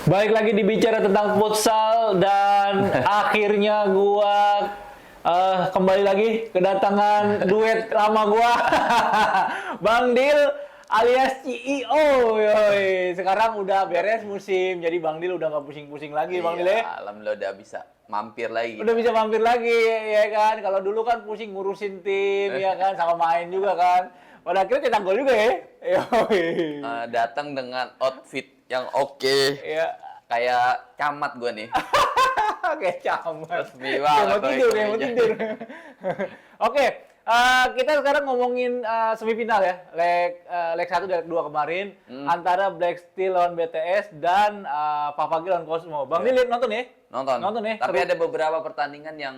Baik lagi dibicara tentang futsal dan akhirnya gua kembali lagi kedatangan duet lama gua. Bang Dil alias CEO. Yoi. Sekarang udah beres musim, jadi Bang Dil udah nggak pusing-pusing lagi, Bang Dil. Alhamdulillah udah bisa mampir lagi. Udah bisa mampir lagi, ya kan? Kalau dulu kan pusing ngurusin tim, ya kan? Sama main juga kan. Pada akhirnya cetak gol juga ya. Yoi. Datang dengan outfit yang oke. Ya. Kayak camat gue nih. Kayak camat. Resmi Kayak banget. mau tidur, kayak mau tidur. Oke, kita sekarang ngomongin semifinal ya. Leg 1 dan leg 2 kemarin antara Black Steel lawan BTS dan Papagi lawan Cosmo. Bang Dil nonton ya? Nonton ya. Tapi ada beberapa pertandingan yang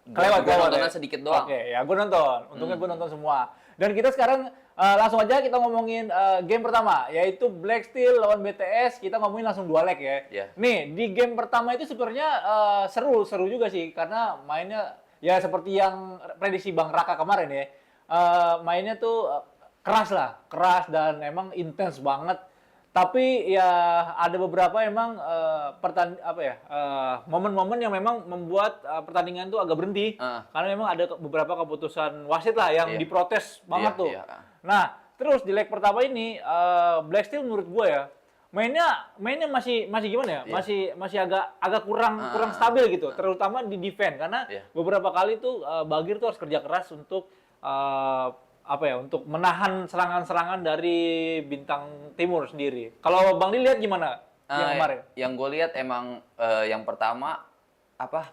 kelewat nontonnya ya? sedikit doang. Oke, ya gue nonton. Untungnya gue nonton semua. Dan kita sekarang langsung aja kita ngomongin game pertama, yaitu Black Steel lawan BTS. Kita ngomongin langsung 2 leg ya. Yeah. Nih, di game pertama itu sebenarnya seru juga sih. Karena mainnya ya seperti yang prediksi Bang Raka kemarin ya. Mainnya tuh keras dan emang intens banget. Tapi ya ada beberapa emang momen-momen yang memang membuat pertandingan itu agak berhenti karena memang ada beberapa keputusan wasit lah yang diprotes banget tuh. Nah, terus di leg pertama ini Black Steel menurut gue ya mainnya masih gimana ya? Masih agak kurang stabil gitu, terutama di defense karena beberapa kali tuh Bagir tuh harus kerja keras untuk untuk menahan serangan-serangan dari bintang timur sendiri. Kalau Bang Dil lihat gimana yang kemarin? Yang gue lihat emang yang pertama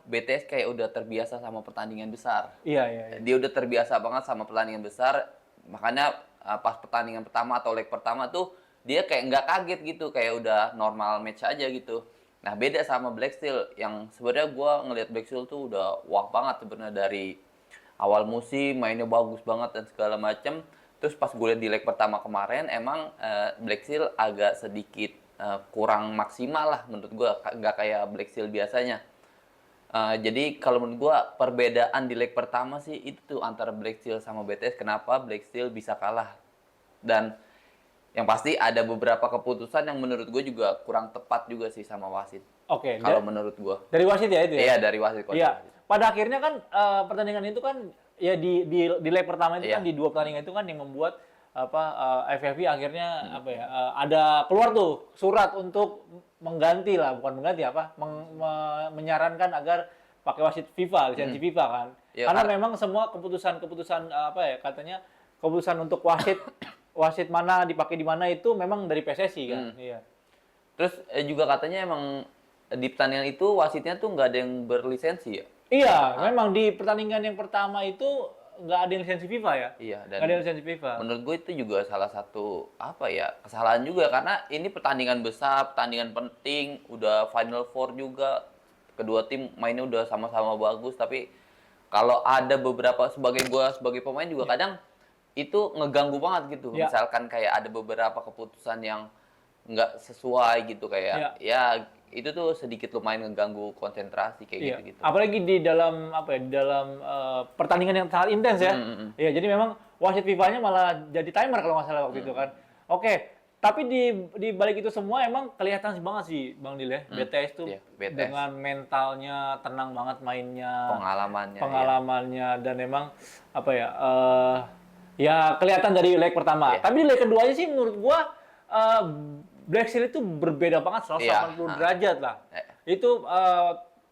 BTS kayak udah terbiasa sama pertandingan besar. Iya. Dia udah terbiasa banget sama pertandingan besar, makanya pas pertandingan pertama atau leg pertama tuh dia kayak nggak kaget gitu, kayak udah normal match aja gitu. Nah beda sama Black Steel yang sebenarnya gue ngelihat Black Steel tuh udah wah banget sebenarnya dari awal musim mainnya bagus banget dan segala macam. Terus pas gue lihat di leg pertama kemarin emang Black Steel agak sedikit kurang maksimal lah menurut gue, nggak kayak Black Steel biasanya. Jadi kalau menurut gue perbedaan di leg pertama sih itu tuh antara Black Steel sama BTS, kenapa Black Steel bisa kalah. Dan yang pasti ada beberapa keputusan yang menurut gue juga kurang tepat juga sih sama wasit. Oke. Kalau menurut gue. Dari wasit ya itu ya? Iya, dari wasit. Iya. Pada akhirnya kan pertandingan itu kan ya di leg pertama itu kan di 2 pertandingan itu kan yang membuat FFV akhirnya ada keluar tuh surat untuk mengganti lah, bukan mengganti menyarankan agar pakai wasit FIFA, lisensi FIFA kan. Ya, karena memang semua keputusan katanya keputusan untuk wasit mana dipakai di mana itu memang dari PSSI kan. Iya. Terus juga katanya emang di pertandingan itu wasitnya tuh nggak ada yang berlisensi ya? Iya, memang di pertandingan yang pertama itu nggak ada lisensi FIFA ya? Iya, dan nggak ada lisensi FIFA. Menurut gue itu juga salah satu kesalahan juga karena ini pertandingan besar, pertandingan penting, udah Final Four juga, kedua tim mainnya udah sama-sama bagus, tapi kalau ada beberapa sebagai pemain juga kadang itu ngeganggu banget gitu. Misalkan kayak ada beberapa keputusan yang nggak sesuai gitu kayak itu tuh sedikit lumayan ngeganggu konsentrasi kayak gitu. Apalagi di dalam pertandingan yang sangat intens ya. Iya, jadi memang wasit FIFA-nya malah jadi timer kalau nggak salah waktu itu kan. Oke, tapi di balik itu semua emang kelihatan banget sih Bang Dil ya. BTS tuh dengan mentalnya tenang banget mainnya, pengalamannya dan emang kelihatan dari leg pertama. Tapi di leg keduanya sih menurut gua Black Steel itu berbeda banget 180 derajat lah. Itu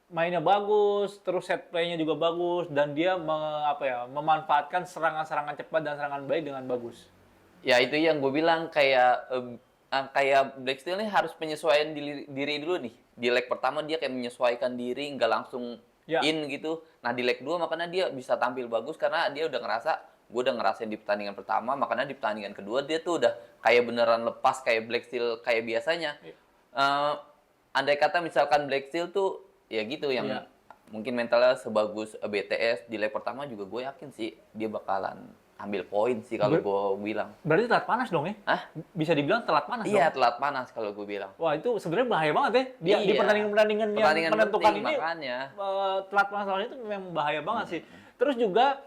mainnya bagus, terus set play-nya juga bagus dan dia memanfaatkan serangan-serangan cepat dan serangan baik dengan bagus. Ya itu yang gue bilang kayak Black Steel ini harus penyesuaian diri dulu nih. Di leg pertama dia kayak menyesuaikan diri, nggak langsung in gitu. Nah di leg 2 makanya dia bisa tampil bagus karena dia udah gue udah ngerasain di pertandingan pertama, makanya di pertandingan kedua dia tuh udah kayak beneran lepas kayak Black Steel kayak biasanya. Andai kata misalkan Black Steel tuh ya gitu yang mungkin mentalnya sebagus BTS di leg pertama juga gue yakin sih dia bakalan ambil poin sih kalau gue bilang. Berarti telat panas dong ya? Hah? Bisa dibilang telat panas dong? Iya, telat panas kalau gue bilang. Wah, itu sebenarnya bahaya banget ya. Di pertandingan-pertandingan yang menentukan ini, makanya. Telat panas lawan itu memang bahaya banget sih. Terus juga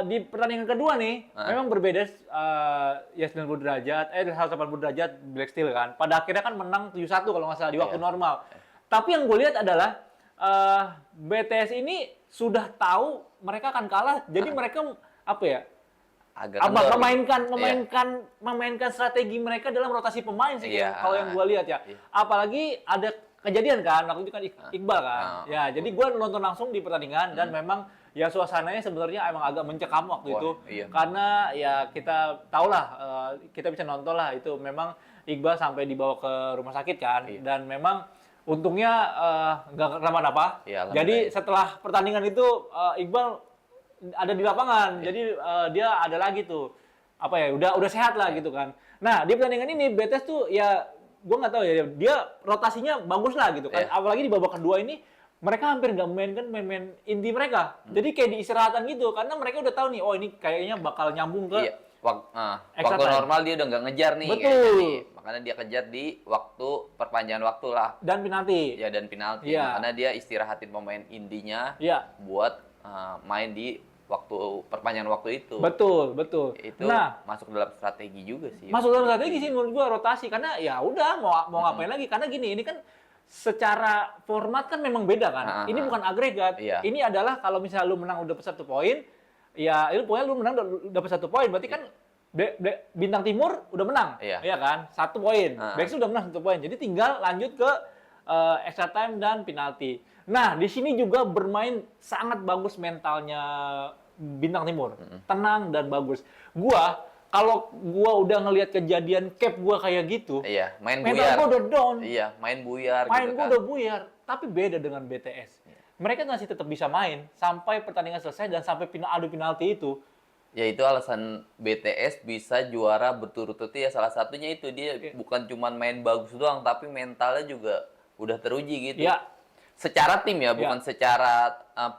di pertandingan kedua nih, memang berbeda ya 90 derajat, 180 derajat Black Steel kan. Pada akhirnya kan menang 7-1 kalau nggak salah di waktu normal. Tapi yang gue lihat adalah BTS ini sudah tahu mereka akan kalah, jadi mereka apa ya? Memainkan strategi mereka dalam rotasi pemain sih kalau yang gue lihat ya. Apalagi ada kejadian kan waktu itu kan Iqbal kan. Ya, jadi gue nonton langsung di pertandingan dan memang ya suasananya sebenarnya emang agak mencekam waktu itu. Karena ya kita tahulah kita bisa nonton lah itu memang Iqbal sampai dibawa ke rumah sakit kan dan memang untungnya nggak kenapa-napa. Jadi setelah pertandingan itu Iqbal ada di lapangan, jadi dia ada lagi tuh apa ya udah sehat lah gitu kan. Nah di pertandingan ini BTS tuh ya gue nggak tahu ya dia rotasinya bagus lah gitu kan. Apalagi di babak kedua ini mereka hampir nggak memainkan main inti mereka. Jadi kayak diistirahatan gitu karena mereka udah tahu nih oh ini kayaknya bakal nyambung ke waktu normal dia udah nggak ngejar nih. Betul. Makanya dia kejar di waktu perpanjangan waktu lah. Dan penalti. Ya dan penalti. Karena dia istirahatin pemain intinya buat main di waktu perpanjangan waktu itu. Betul. Itu masuk dalam strategi juga sih. Masuk dalam strategi sih menurut gua rotasi karena ya udah mau ngapain lagi karena gini ini kan secara format kan memang beda kan. Ini bukan agregat. Ini adalah kalau misalnya lu menang udah dapat 1 poin, ya itu pokoknya lu menang dapat 1 poin berarti kan Bintang Timur udah menang. Iya kan? 1 poin. Blacksteel udah menang 1 poin. Jadi tinggal lanjut ke extra time dan penalti. Nah, di sini juga bermain sangat bagus mentalnya Bintang Timur. Tenang dan bagus. Kalau gua udah ngelihat kejadian cap gua kayak gitu, main mental buyar. gua udah down. Main buyar Main gitu gua kan. udah buyar, tapi beda dengan BTS. Mereka masih tetap bisa main sampai pertandingan selesai dan sampai adu penalti itu. Ya itu alasan BTS bisa juara berturut-turut ya salah satunya itu dia bukan cuma main bagus doang tapi mentalnya juga udah teruji gitu. Secara tim ya, bukan secara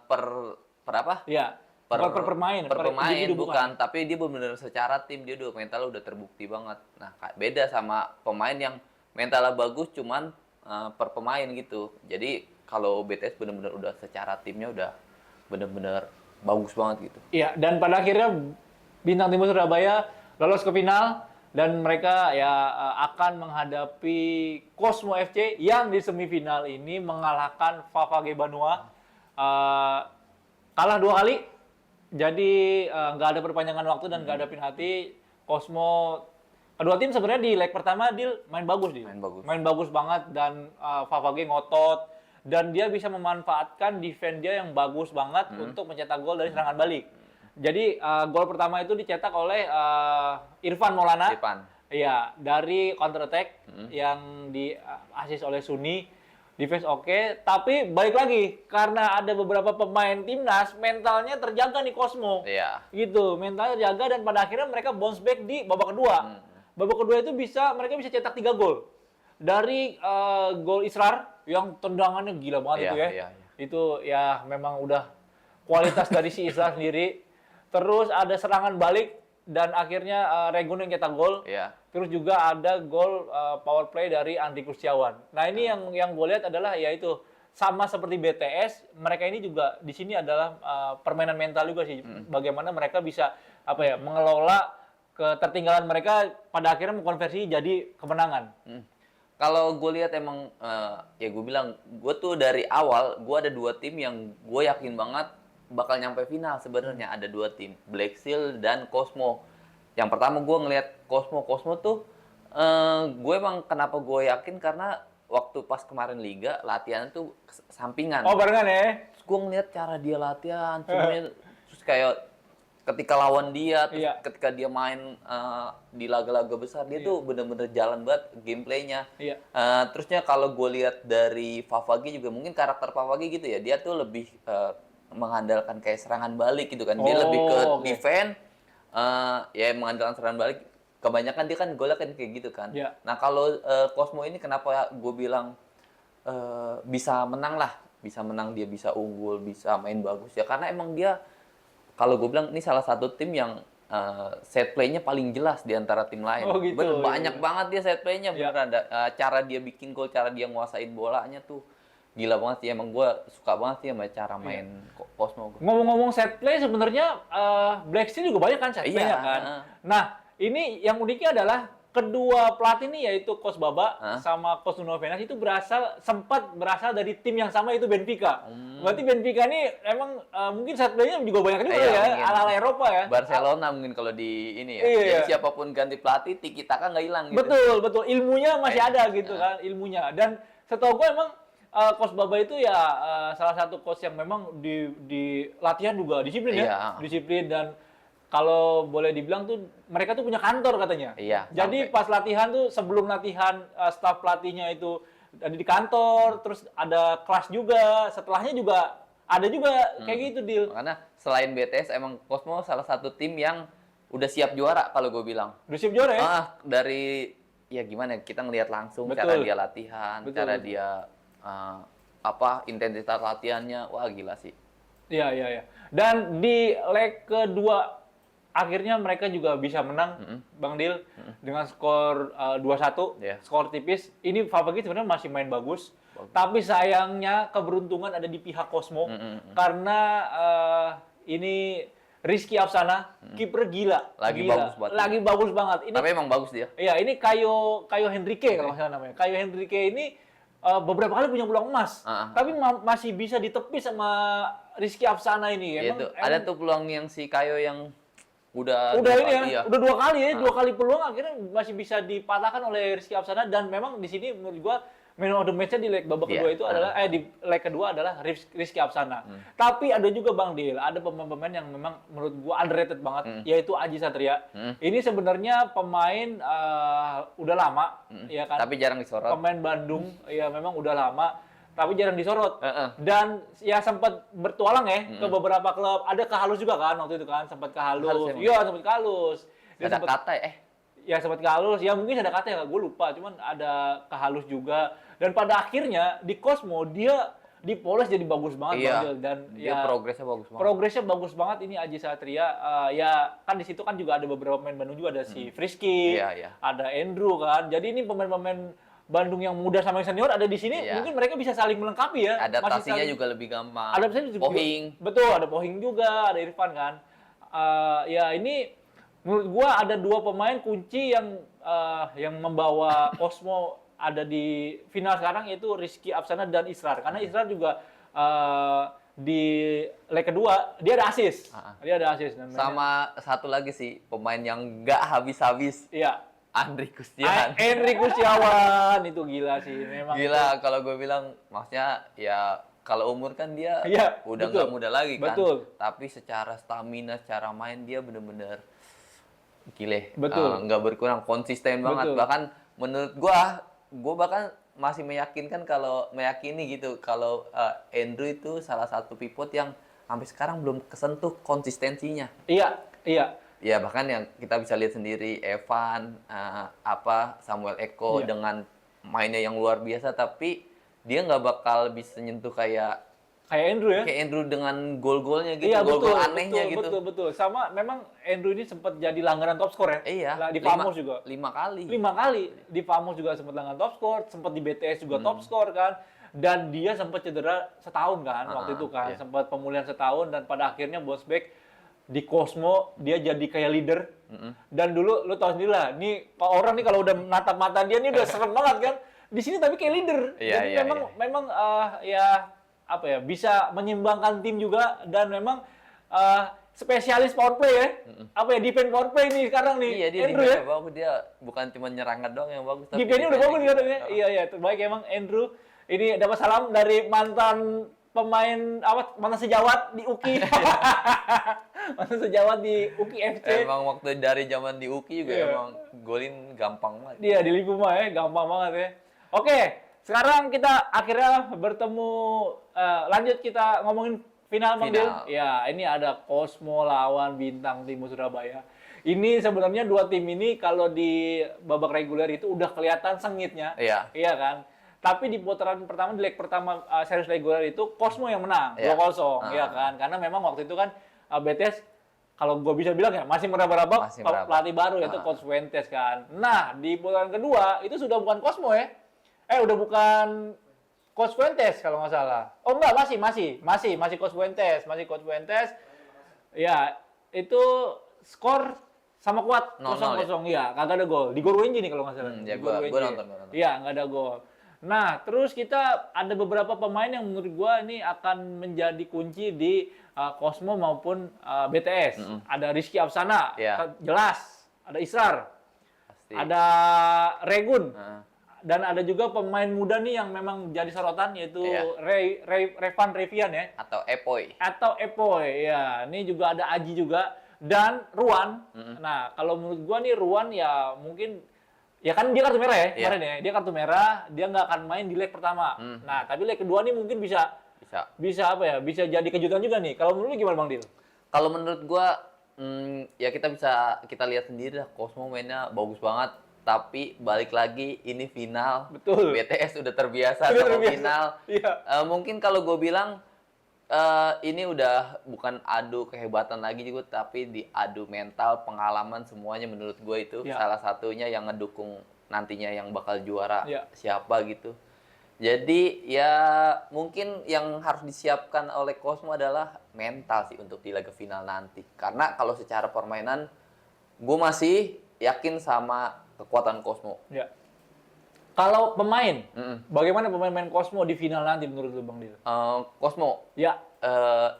per apa? Per pemain bukan, tapi dia benar-benar secara tim dia udah mentalnya udah terbukti banget. Nah, beda sama pemain yang mentalnya bagus cuman per pemain gitu. Jadi kalau BTS benar-benar udah secara timnya udah benar-benar bagus banget gitu. Iya, dan pada akhirnya Bintang Timur Surabaya lolos ke final dan mereka ya akan menghadapi Cosmo FC yang di semifinal ini mengalahkan Favage Banua. Kalah 2 kali, jadi nggak ada perpanjangan waktu dan nggak ada penalti. Cosmo kedua tim sebenarnya di leg pertama dia main bagus dia. Main bagus banget dan Favage ngotot dan dia bisa memanfaatkan defense dia yang bagus banget untuk mencetak gol dari serangan balik. Jadi gol pertama itu dicetak oleh Irfan Maulana. Iya, dari counter attack yang di-assist oleh Suni. Defense oke, tapi balik lagi karena ada beberapa pemain timnas mentalnya terjaga nih Cosmo. Gitu, mentalnya terjaga dan pada akhirnya mereka bounce back di babak kedua. Babak kedua itu mereka bisa cetak 3 gol. Dari gol Israr yang tendangannya gila banget itu ya. Itu ya memang udah kualitas dari si Israr sendiri. Terus ada serangan balik dan akhirnya Regun yang cetak gol. Terus juga ada gol power play dari Andri Kurniawan. Nah, ini yang gue lihat adalah yaitu sama seperti BTS, mereka ini juga di sini adalah permainan mental juga sih. Bagaimana mereka bisa mengelola ketertinggalan mereka pada akhirnya mengkonversi jadi kemenangan. Kalau gue lihat emang ya gue bilang gue tuh dari awal gue ada 2 tim yang gue yakin banget bakal nyampe final sebenarnya. Ada 2 tim, Black Steel dan Cosmo. Yang pertama gue ngelihat Cosmo tuh gue emang kenapa gue yakin karena waktu pas kemarin liga latihan tuh sampingan. Oh barengan ya? Terus gue ngeliat cara dia latihan, semuanya terus kayak ketika lawan dia, terus ketika dia main di laga-laga besar dia tuh bener-bener jalan banget gameplaynya. Terusnya kalau gue lihat dari Favage juga mungkin karakter Favage gitu ya, dia tuh lebih mengandalkan kayak serangan balik gitu kan. Dia lebih ke defense, ya mengandalkan serangan balik. Kebanyakan dia kan golnya kan kayak gitu kan. Nah kalau Cosmo ini kenapa gue bilang bisa menang lah, bisa menang, dia bisa unggul, bisa main bagus ya karena emang dia kalau gue bilang ini salah satu tim yang set play-nya paling jelas di antara tim lain. Oh gitu. Banyak banget dia set play-nya beneran. Cara dia bikin gol, cara dia nguasain bolanya tuh gila banget sih, emang gue suka banget sih sama cara main Cosmo. Ngomong-ngomong set play sebenarnya Black Steel juga banyak kan set play-nya kan. Nah, ini yang uniknya adalah kedua pelatih ini yaitu Coach Baba sama Coach Nuno Venas itu sempat berasal dari tim yang sama yaitu Benfica. Berarti Benfica ini emang mungkin set play-nya juga banyak juga ya, ala-ala Eropa ya. Barcelona mungkin kalau di ini ya. Jadi siapapun ganti pelatih, tiki taka nggak hilang gitu. Betul. Ilmunya masih ada gitu kan, ilmunya. Dan setahu gue emang Coach Baba itu ya salah satu coach yang memang di latihan juga disiplin ya. Disiplin dan kalau boleh dibilang tuh mereka tuh punya kantor katanya. Jadi pas latihan tuh sebelum latihan staf pelatihnya itu ada di kantor, terus ada kelas juga, setelahnya juga ada juga kayak gitu deal. Karena selain BTS emang Cosmo salah satu tim yang udah siap juara kalau gue bilang. Udah siap juara ya? Dari ya gimana kita ngelihat langsung cara dia latihan, cara dia intensitas latihannya, wah gila sih. Iya. Dan di leg kedua akhirnya mereka juga bisa menang, Bang Dil, dengan skor 2-1, skor tipis. Ini Favagin sebenarnya masih main bagus, tapi sayangnya keberuntungan ada di pihak Cosmo, karena ini Rizky Afsana, kiper gila. Lagi bagus banget. Ini, tapi emang bagus dia. Iya, ini Caio Henrique kalau salah namanya. Caio Henrique ini beberapa kali punya peluang emas, tapi masih bisa ditepis sama Rizky Afsana ini. Emang ada tuh peluang yang si Caio yang udah ini ya, udah dua kali peluang akhirnya masih bisa dipatahkan oleh Rizky Afsana dan memang di sini menurut gua man of the match-nya di leg babak kedua itu adalah di leg kedua adalah Rizky Afsana. Tapi ada juga Bang Dil, ada pemain-pemain yang memang menurut gua underrated banget, yaitu Aji Satria. Ini sebenarnya pemain udah lama, ya kan? Tapi jarang disorot. Pemain Bandung, ya memang udah lama, tapi jarang disorot. Dan ya sempat bertualang ya ke beberapa klub. Ada ke Halus juga kan waktu itu kan, sempat ke Halus. Iya, sempat ke Halus. Ada kata Ya sempat ke Halus, ya mungkin ada kata ya, gue lupa. Cuman ada ke Halus juga. Dan pada akhirnya di Cosmo dia dipoles jadi bagus banget. Dan dia progresnya bagus banget. Progresnya bagus banget ini Aji Satria. Ya kan di situ kan juga ada beberapa pemain Bandung juga, ada si Frisky, ada Andrew kan. Jadi ini pemain-pemain Bandung yang muda sama yang senior ada di sini, mungkin mereka bisa saling melengkapi ya. Adaptasinya juga lebih gampang. Adaptasinya juga. Pohing. Betul, ada Pohing juga, ada Irfan kan. Ya ini menurut gua ada dua pemain kunci yang membawa Cosmo ada di final sekarang, yaitu Rizky Afsana dan Israr. Karena Israr juga di leg kedua dia ada assist. Dia ada assist. Sama satu lagi sih pemain yang nggak habis-habis. Iya. Andri Kustiawan itu gila sih memang. Gila kalau gue bilang, maksudnya ya kalau umur kan dia udah nggak muda lagi kan. Tapi secara stamina, secara main dia bener-bener gile. Nggak berkurang, konsisten banget. Bahkan menurut gue bahkan masih meyakini gitu kalau Andrew itu salah satu pivot yang sampai sekarang belum kesentuh konsistensinya. Iya. Ya bahkan yang kita bisa lihat sendiri Evan, Samuel Eko dengan mainnya yang luar biasa, tapi dia nggak bakal bisa nyentuh kayak Andrew ya. Kayak Andrew dengan gol-golnya gitu, gol-gol anehnya gitu. Betul. Sama memang Andrew ini sempat jadi langganan top skor ya. Iya. Di Famos juga. 5 kali. Di Famos juga sempat langganan top skor, sempat di BTS juga top skor kan. Dan dia sempat cedera setahun kan waktu itu kan, sempat pemulihan setahun dan pada akhirnya bounce back. Di Cosmo dia jadi kayak leader. Dan dulu lu tahu sendiri lah, nih orang nih kalau udah natap mata dia nih udah serem banget kan. Di sini tapi kayak leader. Jadi memang bisa menyeimbangkan tim juga dan memang spesialis power play ya. Defense power play nih sekarang nih. Iya, dia Andrew ya. Bagus, dia bukan cuma nyerang doang yang bagus, tapi defense-nya udah bagus katanya. Iya, terbaik emang Andrew. Ini dapat salam dari mantan pemain mantan sejawat di UKI. Mantan sejawat di UKI FC. Emang waktu dari zaman di UKI juga emang golin gampang banget. Iya, di Liverpool ya, gampang banget ya. Oke, sekarang kita akhirnya bertemu, lanjut kita ngomongin final. Ya, ini ada Cosmo lawan Bintang Timur Surabaya. Ini sebenarnya dua tim ini kalau di babak reguler itu udah kelihatan sengitnya. Iya kan? Tapi di putaran pertama, di leg pertama series reguler itu Cosmo yang menang 2-0, ya kan? Karena memang waktu itu kan BTS kalau gue bisa bilang ya masih meraba-raba pelatih baru yaitu Coach Fuentes kan. Nah, di putaran kedua itu sudah bukan Cosmo ya. Udah bukan Coach Fuentes kalau nggak salah. Oh enggak, masih Coach Fuentes. Ya, itu skor sama kuat 0-0 ya, kagak ada gol. Di gor WNJ nih kalau nggak salah. Ya gua nonton. Iya, nggak ada gol. Nah, terus kita ada beberapa pemain yang menurut gua ini akan menjadi kunci di Cosmo maupun BTS. Ada Rizky Apsana, jelas. Ada Israr. Pasti. Ada Regun. Dan ada juga pemain muda nih yang memang jadi sorotan, yaitu Revan Revian ya. Atau Epoy. Ya. Ini juga ada Aji juga. Dan Ruan. Nah, kalau menurut gua nih Ruan ya mungkin ya kan dia kartu merah ya kemarin ya. Dia kartu merah, dia nggak akan main di leg pertama. Nah, tapi leg kedua nih mungkin bisa apa ya? Bisa jadi kejutan juga nih. Kalau menurut lu gimana Bang Dil? Kalau menurut gua ya kita lihat sendiri lah, Cosmo mainnya bagus banget. Tapi balik lagi ini final. Betul. BTS udah terbiasa sama final. Iya. Mungkin kalau gue bilang ini udah bukan adu kehebatan lagi juga, tapi diadu mental, pengalaman, semuanya menurut gue itu salah satunya yang ngedukung nantinya yang bakal juara siapa gitu. Jadi ya mungkin yang harus disiapkan oleh Cosmo adalah mental sih untuk di laga final nanti. Karena kalau secara permainan gue masih yakin sama kekuatan Cosmo. Ya. Kalau pemain, bagaimana pemain-pemain Cosmo di final nanti menurut lu Bang Dil? Cosmo, ya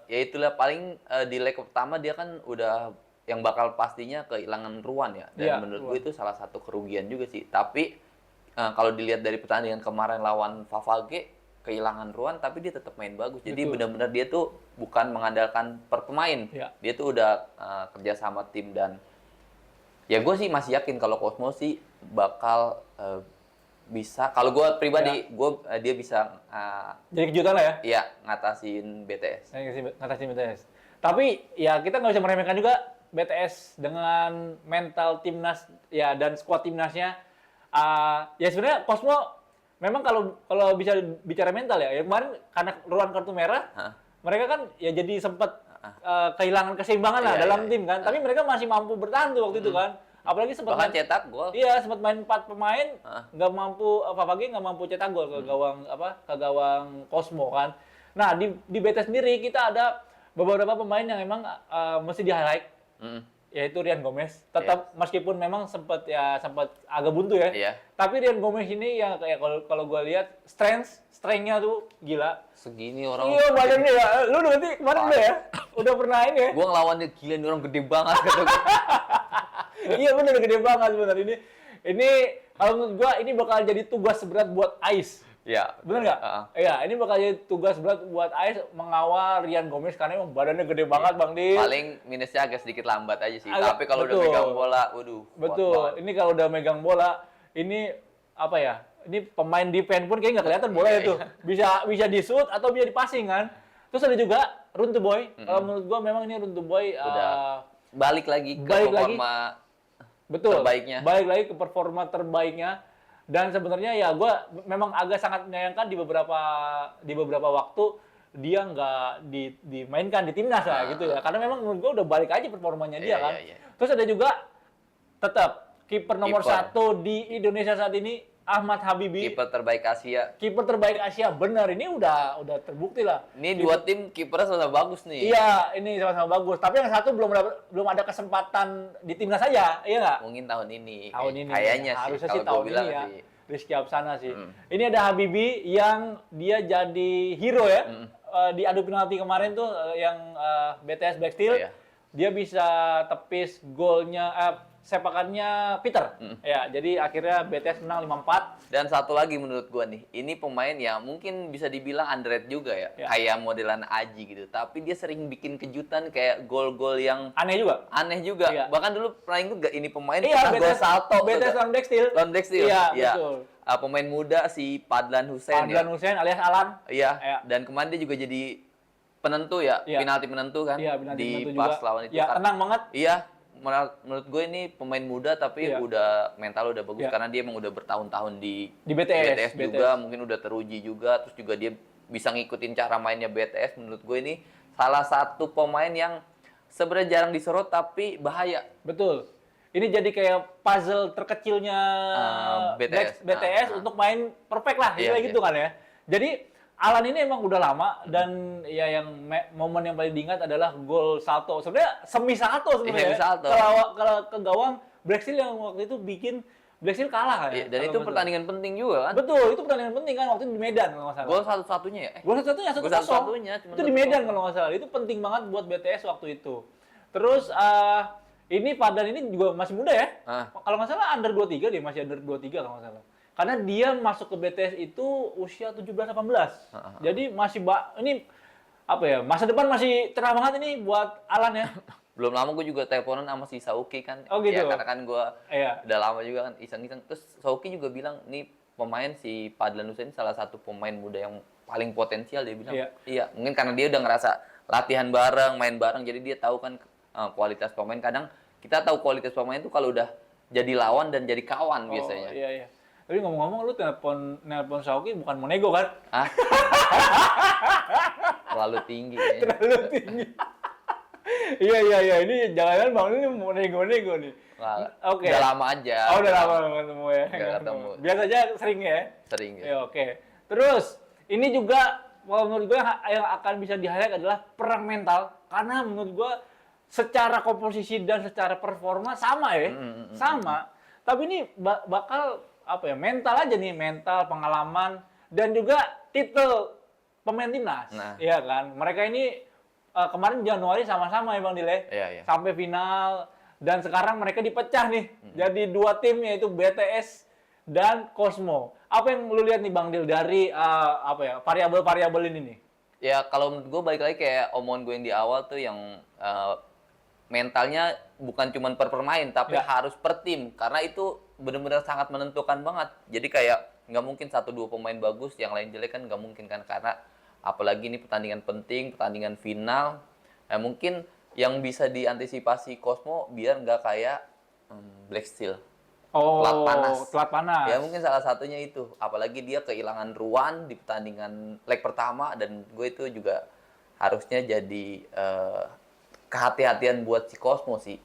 itulah paling di leg pertama dia kan udah yang bakal pastinya kehilangan Ruan ya. Dan menurut gue itu salah satu kerugian juga sih. Tapi kalau dilihat dari pertandingan kemarin lawan Favage, kehilangan Ruan tapi dia tetap main bagus. Jadi benar-benar dia tuh bukan mengandalkan per pemain. Dia tuh udah kerja sama tim dan ya gue sih masih yakin kalau Cosmo sih bakal bisa. Kalau gue pribadi, dia bisa jadi kejutan lah ya? Iya, ngatasin BTS. Ngatasin BTS. Tapi ya kita nggak bisa meremehkan juga BTS dengan mental timnas ya dan skuad timnasnya. Ya sebenarnya Cosmo memang kalau bisa bicara mental ya kemarin karena Ruan kartu merah, mereka kan ya jadi sempat kehilangan keseimbangan lah dalam tim kan. Tapi mereka masih mampu bertahan tuh waktu itu kan. Apalagi sempat cetak gol. Iya, sempat main 4 pemain nggak mampu Favage nggak mampu cetak gol ke gawang Cosmo kan. Nah, di BTS sendiri kita ada beberapa pemain yang memang mesti di-highlight. Yaitu Rian Gomez. Tetap meskipun memang sempat agak buntu ya. Tapi Rian Gomez ini yang kayak kalau gue lihat strength-nya tuh gila. Segini orang. Iya, badannya ya. Lu nanti kemarin udah ya? Udah pernah ini ya? Gua ngelawan dia gila, ini orang gede banget kata gua. Iya bener, gede banget bener. Ini kalau menurut gua ini bakal jadi tugas berat buat Ais. Iya. Bener nggak? Iya, ini bakal jadi tugas berat buat Ais mengawal Rian Gomez karena emang badannya gede banget Bang Dil. Paling minusnya agak sedikit lambat aja sih. Tapi kalau udah megang bola, waduh. Betul. Ini kalau udah megang bola, ini apa ya? Ini pemain defense pun kayaknya nggak kelihatan bola itu. Bisa di-shoot atau bisa di-passing kan. Terus ada juga Runtu Boy. Kalau menurut gua memang ini Runtu Boy udah balik lagi ke performa terbaiknya. Balik lagi ke performa terbaiknya. Dan sebenarnya ya gue memang agak sangat menyayangkan di beberapa waktu dia nggak dimainkan di timnas lah gitu ya. Karena memang menurut gue udah balik aja performanya dia kan. Terus ada juga tetap kiper nomor 1 di Indonesia saat ini Ahmad Habibi. Kiper terbaik Asia. Kiper terbaik Asia, benar. Ini udah terbukti lah. Ini dua tim kipernya sama bagus nih. Iya, ini sama-sama bagus. Tapi yang satu belum ada kesempatan di timnas saja, iya nggak? Mungkin tahun ini. Kayaknya sih. Harusnya sih tahun ini ya. Rizky Apsana sih. Ini ada Habibi yang dia jadi hero ya. Di adu penalti kemarin tuh yang BTS Black Steel. Dia bisa tepis golnya sepakannya Peter. Ya, jadi akhirnya BTS menang 5-4. Dan satu lagi menurut gua nih, ini pemain yang mungkin bisa dibilang underrated juga ya. Kayak modelan Aji gitu. Tapi dia sering bikin kejutan kayak gol-gol yang aneh juga. Iya. Bahkan dulu pernah ikut gak ini pemain gol salto. BTS lawan Black Steel. Iya, betul. Pemain muda si Padlan Hussein Hussein alias Alan. Iya. Dan kemarin dia juga jadi penentu ya, penalti penentu kan. Iya, penalti di penentu pas juga. lawan itu. Ya, tenang banget. Iya. Menurut gue ini pemain muda tapi udah mental udah bagus karena dia emang udah bertahun-tahun di BTS juga, mungkin udah teruji juga, terus juga dia bisa ngikutin cara mainnya BTS. Menurut gue ini salah satu pemain yang sebenarnya jarang disorot tapi bahaya. Betul. Ini jadi kayak puzzle terkecilnya BTS untuk main perfect lah, gitu kan ya. Jadi Alan ini emang udah lama dan ya yang momen yang paling diingat adalah gol salto. Sebenarnya semi salto sebenarnya. Kalau ke gawang Blacksteel yang waktu itu bikin Blacksteel kalah kan. Dan itu pertandingan penting juga kan? Betul, itu pertandingan penting kan waktu itu di Medan kalau nggak salah. Gol satu-satunya ya? Gol satu-satunya 1-0. Itu di Medan kalau nggak salah. Itu penting banget buat BTS waktu itu. Terus ini Paddan ini juga masih muda ya. Kalau nggak salah under 23 dia, masih under 23 kalau nggak salah. Karena dia masuk ke BTS itu usia 17-18. Jadi masih ini apa ya? Masa depan masih cerah banget ini buat Alan ya. Belum lama gue juga teleponan sama si Sauki kan. Oh gitu. Ya karena kan gue udah lama juga kan iseng-iseng. Terus Sauki juga bilang nih pemain si Padlan Nusa ini salah satu pemain muda yang paling potensial, dia bilang. Iya, mungkin karena dia udah ngerasa latihan bareng, main bareng, jadi dia tahu kan kualitas pemain. Kadang kita tahu kualitas pemain itu kalau udah jadi lawan dan jadi kawan biasanya. Iya. Tapi ngomong-ngomong, lu nelpon Sauki bukan mau nego kan? Terlalu tinggi kayaknya. Terlalu tinggi. Iya. Ini jangan-jangan Bang ini mau nego-nego nih. Oke. Udah lama aja. Udah lama ketemu ya. Nggak ketemu. Biasa aja sering ya? Sering ya. Oke. Terus, ini juga menurut gue yang akan bisa di-highlight adalah perang mental. Karena menurut gue secara komposisi dan secara performa sama ya. Sama. Tapi ini bakal mental aja nih, mental, pengalaman, dan juga titel pemain timnas. Iya kan? Mereka ini kemarin Januari sama-sama ya Bang Dile. Iya. Sampai final, dan sekarang mereka dipecah nih. Jadi 2 tim, yaitu BTS dan Cosmo. Apa yang lu lihat nih Bang Dil dari variabel-variabel ini nih? Ya kalau menurut gue balik lagi kayak omongan gue yang di awal tuh yang mentalnya bukan cuma per pemain tapi harus per tim, karena itu benar-benar sangat menentukan banget. Jadi kayak nggak mungkin 1-2 pemain bagus yang lain jelek kan, nggak mungkin kan, karena apalagi ini pertandingan penting, pertandingan final. Mungkin yang bisa diantisipasi Cosmo biar nggak kayak Blacksteel. Telat panas. Ya mungkin salah satunya itu. Apalagi dia kehilangan Ruan di pertandingan leg pertama, dan gue itu juga harusnya jadi kehati-hatian buat si Cosmo sih.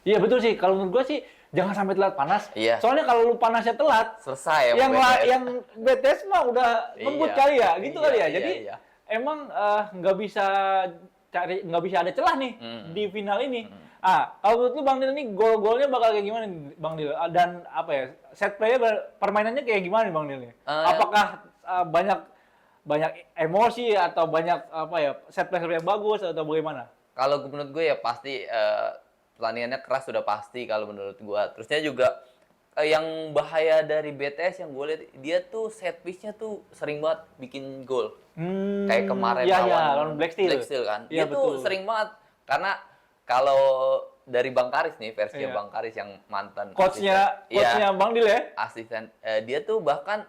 Iya betul sih. Kalau menurut gue sih jangan sampai telat panas. Iya. Soalnya kalau lu panasnya telat, selesai yang BTS mah udah ngebut kali ya, gitu kali ya. Jadi emang nggak bisa ada celah nih di final ini. Kalau menurut lu Bang Dil ini gol-golnya bakal kayak gimana nih Bang Dil? Dan set play-nya permainannya kayak gimana nih Bang Dil? Apakah banyak emosi atau banyak set play yang bagus atau bagaimana? Kalau menurut gue ya pasti pertandingannya keras, sudah pasti kalau menurut gue. Terusnya juga yang bahaya dari BTS yang gue lihat, dia tuh set piece-nya tuh sering banget bikin gol. Kayak kemarin lawan Blacksteel kan. Dia tuh sering banget. Karena kalau dari Bang Karis nih, versi Bang Karis yang mantan coachnya Bang Dil ya? Asisten. Dia tuh bahkan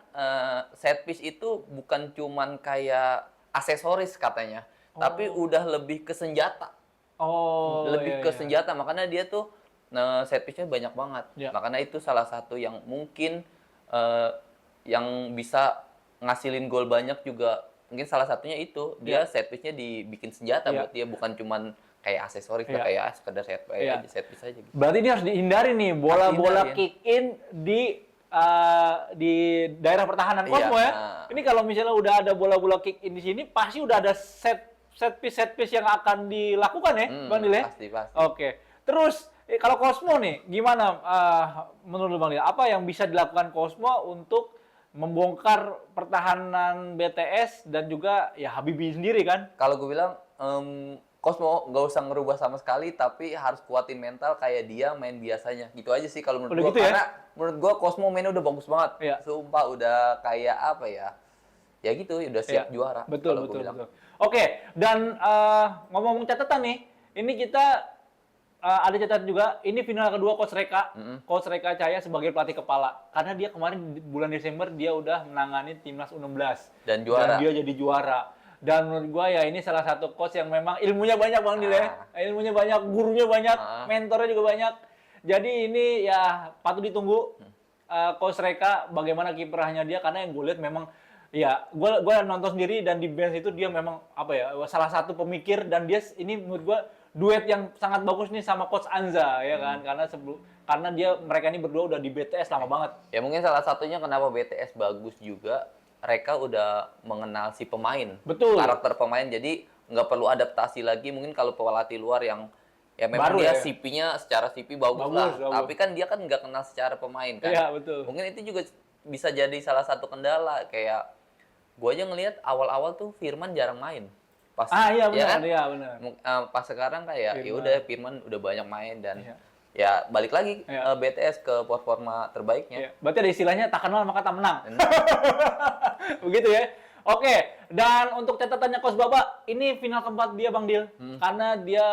set piece itu bukan cuman kayak aksesoris katanya, tapi udah lebih ke senjata. Lebih ke senjata, makanya dia tuh set piece-nya banyak banget. Makanya itu salah satu yang mungkin yang bisa ngasilin gol banyak juga. Mungkin salah satunya itu, dia set piece-nya dibikin senjata buat dia, bukan cuman kayak aksesoris, kayak sekedar set piece aja gitu. Berarti ini harus dihindari nih bola-bola kick in di daerah pertahanan Cosmo ya. Ini kalau misalnya udah ada bola-bola kick in di sini, pasti udah ada set piece yang akan dilakukan ya, Bang Dil ya? Pasti. Oke. Terus kalau Cosmo nih, gimana menurut Bang Dil? Apa yang bisa dilakukan Cosmo untuk membongkar pertahanan BTS dan juga ya Habibie sendiri kan? Kalau gue bilang Cosmo nggak usah ngerubah sama sekali, tapi harus kuatin mental kayak dia main biasanya. Gitu aja sih kalau menurut gue. Gitu karena menurut gue Cosmo mainnya udah bagus banget. Sumpah udah kayak apa ya? Ya gitu, udah siap juara. Betul. Oke, dan ngomong catatan nih, ini kita ada catatan juga. Ini final kedua Coach Reka. Coach Reka Cahaya sebagai pelatih kepala. Karena dia kemarin di bulan Desember dia udah menangani timnas U16 dan juara. Dan dia jadi juara. Dan menurut gua ya ini salah satu coach yang memang ilmunya banyak Bang Dil ya. Ilmunya banyak, gurunya banyak, mentornya juga banyak. Jadi ini ya patut ditunggu Coach Reka bagaimana kiprahnya dia, karena yang gue lihat memang ya gue nonton sendiri dan di bench itu dia memang salah satu pemikir, dan dia ini menurut gua duet yang sangat bagus nih sama Coach Anza ya kan, karena mereka ini berdua udah di BTS lama banget. Ya mungkin salah satunya kenapa BTS bagus juga mereka udah mengenal si pemain, Betul. karakter pemain, jadi nggak perlu adaptasi lagi. Mungkin kalau pelatih luar yang ya memang Baru dia ya? CV-nya secara CV bagus lah, tapi kan dia kan nggak kenal secara pemain kan. Iya, betul. Mungkin itu juga bisa jadi salah satu kendala. Kayak gue aja ngelihat awal-awal tuh Firman jarang main. Pas, Iya ya benar, kan? iya benar. Pas sekarang kayak ya udah Firman udah banyak main dan Iya. ya balik lagi Iya. BTS ke performa terbaiknya. Iya. Berarti ada istilahnya tak kenal maka tak menang. Begitu ya. Oke, dan untuk catatannya Coach Baba, ini final keempat dia Bang Dil. Karena dia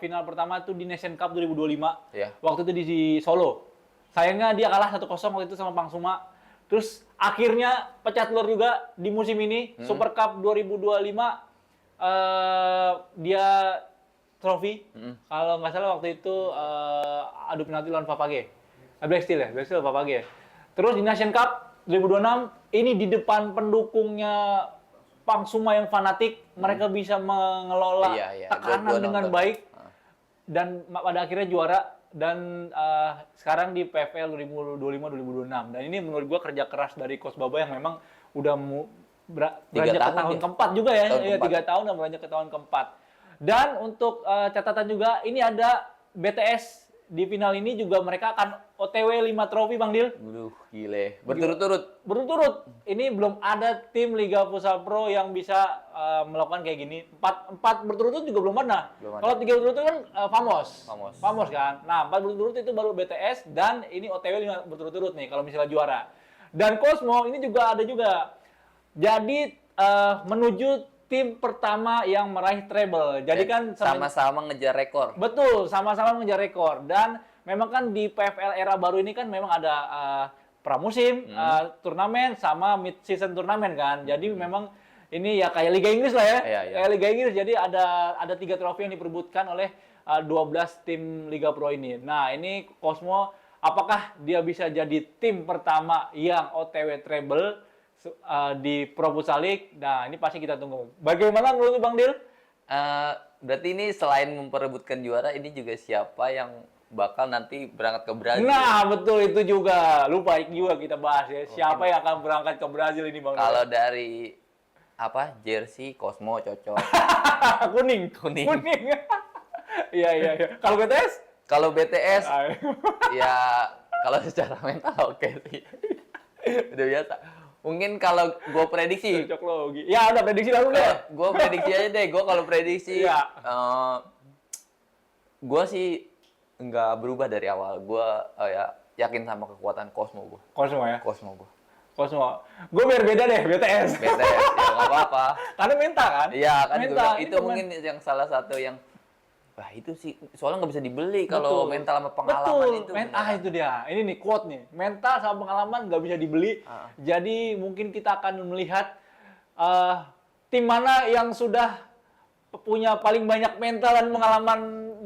final pertama itu di Nation Cup 2025. Iya. Waktu itu di Solo. Sayangnya dia kalah 1-0 waktu itu sama Pangsuma. Terus akhirnya pecah telur juga di musim ini, Super Cup 2025 dia trofi. Kalau nggak salah waktu itu adu penalti lawan Papage. Black Steel Papage. Terus di Nation Cup 2026 ini di depan pendukungnya Pangsuma yang fanatik, mereka bisa mengelola tekanan dengan baik dan pada akhirnya juara. Dan sekarang di PFL 2025-2026. Dan ini menurut gua kerja keras dari Coach Baba yang memang udah beranjak ke tahun keempat juga ya. Iya, 3 tahun dan beranjak ke tahun keempat. Dan untuk catatan juga, ini ada BTS di final ini juga mereka akan OTW 5 trofi Bang Dil. Gile. Berturut-turut. Berturut. Ini belum ada tim Liga Futsal Pro yang bisa melakukan kayak gini. 4 berturut-turut juga belum pernah. Kalau 3 berturut-turut kan Famos kan. Nah, 4 berturut-turut itu baru BTS dan ini OTW 5 berturut-turut nih kalau misalnya juara. Dan Cosmo ini juga ada juga. Jadi menuju tim pertama yang meraih treble. Jadi kan sama-sama ngejar rekor. Betul, sama-sama mengejar rekor. Dan memang kan di PFL era baru ini kan memang ada pramusim, turnamen sama mid season turnamen kan. Jadi memang ini ya kayak Liga Inggris lah ya. Kayak Liga Inggris. Jadi ada 3 trofi yang diperebutkan oleh 12 tim Liga Pro ini. Nah, ini Cosmo apakah dia bisa jadi tim pertama yang OTW treble di Pro Futsal League? Nah, ini pasti kita tunggu. Bagaimana menurut Bang Dil? Berarti ini selain memperebutkan juara, ini juga siapa yang bakal nanti berangkat ke Brazil? Nah, betul itu juga. Lupa juga kita bahas ya. Siapa yang akan berangkat ke Brazil ini Bang Dil? Kalau dari jersey Cosmo cocok. Kuning. Iya. Kalau BTS? Ya kalau secara mental oke sih. Udah biasa. Mungkin kalau gue prediksi. Cocok logi. Ya, ada prediksi langsung deh. Gue prediksi aja deh. Gue kalau prediksi, gue sih nggak berubah dari awal. Gue yakin sama kekuatan Cosmo gue. Cosmo ya? Cosmo gue. Gue biar beda deh, BTS. Ya nggak apa-apa. Karena mental kan? Iya kan. Itu mungkin yang salah satu yang itu sih soalnya nggak bisa dibeli kalau mental sama pengalaman itu. Itu dia. Ini nih quote nih. Mental sama pengalaman nggak bisa dibeli. Jadi mungkin kita akan melihat tim mana yang sudah punya paling banyak mental dan pengalaman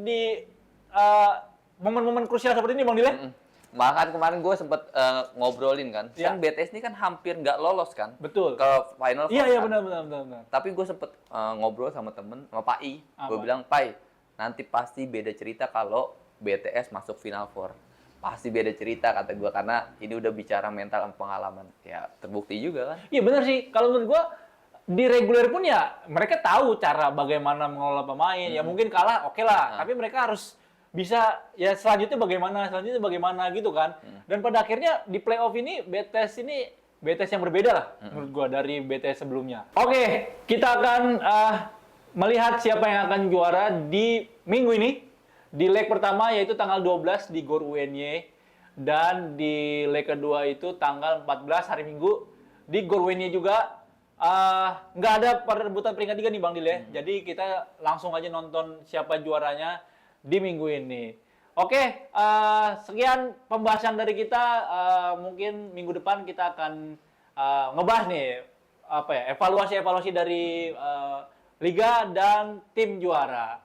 di momen-momen krusial seperti ini, Bang Dile. Bahkan kemarin gue sempet ngobrolin kan. Kan BTS ini kan hampir nggak lolos kan. Betul. Ke final. Iya, benar. Tapi gue sempet ngobrol sama Pak I. Gue bilang, Pai, nanti pasti beda cerita kalau BTS masuk Final Four. Pasti beda cerita kata gue, karena ini udah bicara mental dan pengalaman. Ya terbukti juga kan. Iya benar sih. Kalau menurut gue di reguler pun ya mereka tahu cara bagaimana mengelola pemain. Ya mungkin kalah oke lah. Tapi mereka harus bisa ya selanjutnya bagaimana gitu kan. Dan pada akhirnya di playoff ini BTS yang berbeda lah menurut gue dari BTS sebelumnya. Oke, kita akan melihat siapa yang akan juara di minggu ini. Di leg pertama yaitu tanggal 12 di GOR UNY. Dan di leg kedua itu tanggal 14 hari Minggu di GOR UNY juga. Nggak ada perebutan peringkat 3 nih Bang Dil ya. Jadi kita langsung aja nonton siapa juaranya di minggu ini. Oke, sekian pembahasan dari kita. Mungkin minggu depan kita akan ngebahas nih evaluasi dari Liga dan tim juara.